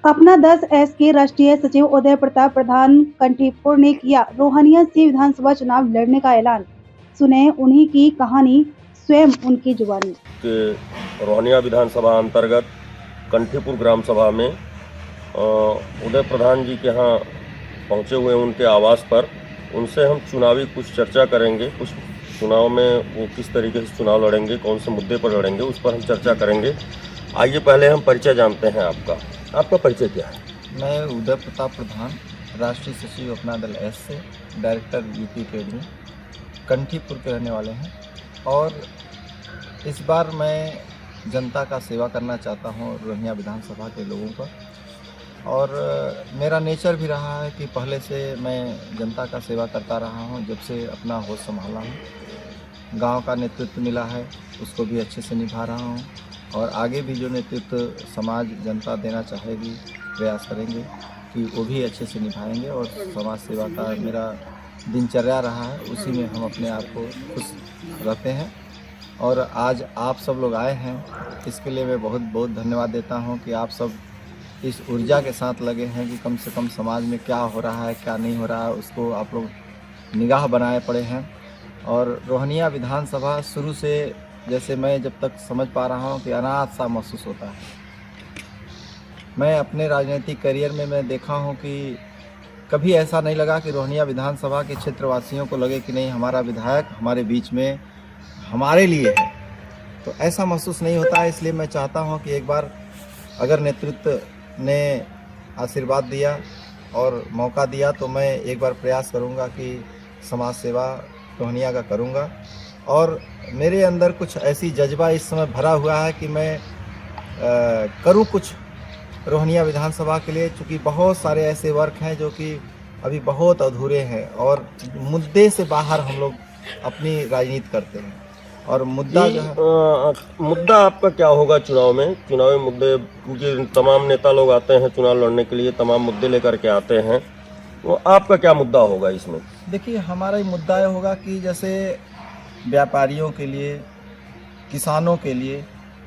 अपना 10S के राष्ट्रीय सचिव उदय प्रताप प्रधान कंठीपुर ने किया रोहनिया से विधानसभा चुनाव लड़ने का ऐलान। सुने उन्हीं की कहानी स्वयं उनकी जुबानी। के रोहनिया विधानसभा अंतर्गत कंठीपुर ग्राम सभा में उदय प्रधान जी के यहाँ पहुँचे हुए उनके आवास पर उनसे हम चुनावी कुछ चर्चा करेंगे। कुछ चुनाव में वो किस तरीके से चुनाव लड़ेंगे, कौन से मुद्दे पर लड़ेंगे, उस पर हम चर्चा करेंगे। आइए पहले हम परिचय जानते हैं आपका परिचय क्या है? मैं उदय प्रताप प्रधान, राष्ट्रीय सचिव अपना दल एस से, डायरेक्टर यूपी अकेडमी, कंठीपुर के रहने वाले हैं। और इस बार मैं जनता का सेवा करना चाहता हूँ रोहनिया विधानसभा के लोगों का। और मेरा नेचर भी रहा है कि पहले से मैं जनता का सेवा करता रहा हूँ, जब से अपना होश संभाला हूँ। गांव का नेतृत्व मिला है, उसको भी अच्छे से निभा रहा हूँ। और आगे भी जो नेतृत्व समाज जनता देना चाहेगी, प्रयास करेंगे कि वो भी अच्छे से निभाएंगे। और समाज सेवा का मेरा दिनचर्या रहा है, उसी में हम अपने आप को खुश रहते हैं। और आज आप सब लोग आए हैं, इसके लिए मैं बहुत बहुत धन्यवाद देता हूं कि आप सब इस ऊर्जा के साथ लगे हैं कि कम से कम समाज में क्या हो रहा है, क्या नहीं हो रहा है, उसको आप लोग निगाह बनाए पड़े हैं। और रोहनिया विधानसभा शुरू से, जैसे मैं जब तक समझ पा रहा हूँ, कि अनाथ सा महसूस होता है। मैं अपने राजनीतिक करियर में मैं देखा हूँ कि कभी ऐसा नहीं लगा कि रोहनिया विधानसभा के क्षेत्रवासियों को लगे कि नहीं, हमारा विधायक हमारे बीच में हमारे लिए है। तो ऐसा महसूस नहीं होता है। इसलिए मैं चाहता हूँ कि एक बार अगर नेतृत्व ने आशीर्वाद दिया और मौका दिया, तो मैं एक बार प्रयास करूँगा कि समाज सेवा रोहनिया का करूँगा। और मेरे अंदर कुछ ऐसी जज्बा इस समय भरा हुआ है कि मैं करूँ कुछ रोहनिया विधानसभा के लिए, चूँकि बहुत सारे ऐसे वर्क हैं जो कि अभी बहुत अधूरे हैं और मुद्दे से बाहर हम लोग अपनी राजनीति करते हैं। और मुद्दा जो है, मुद्दा आपका क्या होगा चुनाव में? चुनावी मुद्दे, क्योंकि तमाम नेता लोग आते हैं चुनाव लड़ने के लिए, तमाम मुद्दे लेकर के आते हैं, वो आपका क्या मुद्दा होगा इसमें? देखिए, हमारा ये मुद्दा ये होगा कि जैसे व्यापारियों के लिए, किसानों के लिए,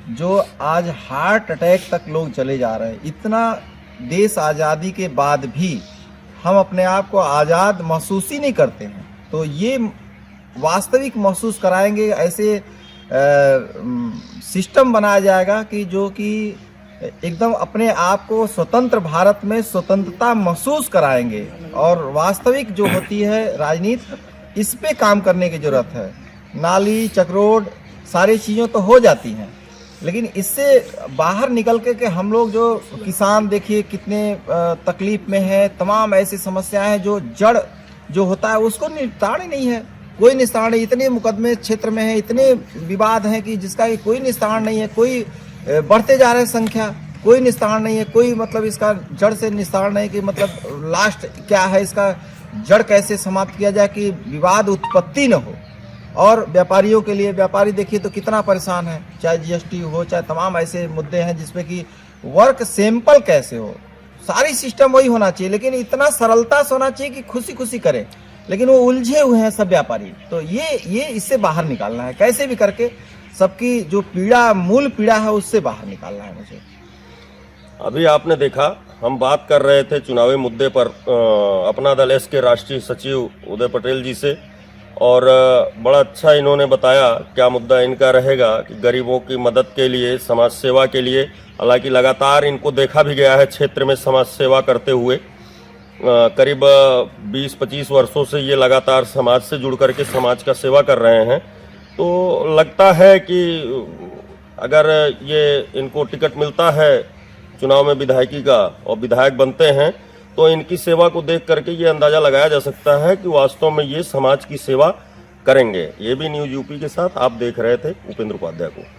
जो आज हार्ट अटैक तक लोग चले जा रहे हैं, इतना देश आज़ादी के बाद भी हम अपने आप को आज़ाद महसूस ही नहीं करते हैं। तो ये वास्तविक महसूस कराएंगे, ऐसे सिस्टम बनाया जाएगा कि जो कि एकदम अपने आप को स्वतंत्र भारत में स्वतंत्रता महसूस कराएंगे। और वास्तविक जो होती है राजनीति, इस पे काम करने की ज़रूरत है। नाली चक्रोड सारी चीज़ें तो हो जाती हैं, लेकिन इससे बाहर निकल के हम लोग, जो किसान देखिए कितने तकलीफ में है, तमाम ऐसी समस्याएं हैं जो जड़ जो होता है उसको निस्तारण ही नहीं है, कोई निस्तारण नहीं। इतने मुकदमे क्षेत्र में है, इतने विवाद हैं कि जिसका कोई निस्तारण नहीं है। कोई बढ़ते जा रहे संख्या, कोई निस्तारण नहीं है। कोई मतलब इसका जड़ से निस्तारण नहीं कि मतलब लास्ट क्या है, इसका जड़ कैसे समाप्त किया जाए कि विवाद उत्पत्ति न हो। और व्यापारियों के लिए, व्यापारी देखिए तो कितना परेशान है, चाहे जीएसटी हो, चाहे तमाम ऐसे मुद्दे हैं जिसपे कि वर्क सैंपल कैसे हो, सारी सिस्टम वही होना चाहिए, लेकिन इतना सरलता से होना चाहिए कि खुशी खुशी करें। लेकिन वो उलझे हुए हैं सब व्यापारी। तो ये इससे बाहर निकालना है, कैसे भी करके सबकी जो पीड़ा, मूल पीड़ा है, उससे बाहर निकालना है मुझे। अभी आपने देखा, हम बात कर रहे थे चुनावी मुद्दे पर अपना दल एस के राष्ट्रीय सचिव उदय पटेल जी से, और बड़ा अच्छा इन्होंने बताया क्या मुद्दा इनका रहेगा कि गरीबों की मदद के लिए, समाज सेवा के लिए। हालांकि लगातार इनको देखा भी गया है क्षेत्र में समाज सेवा करते हुए। करीब 20-25 वर्षों से ये लगातार समाज से जुड़ करके समाज का सेवा कर रहे हैं। तो लगता है कि अगर ये इनको टिकट मिलता है चुनाव में विधायकी का और विधायक बनते हैं, तो इनकी सेवा को देख करके ये अंदाजा लगाया जा सकता है कि वास्तव में ये समाज की सेवा करेंगे। ये भी न्यूज़ यूपी के साथ आप देख रहे थे उपेंद्र उपाध्याय को।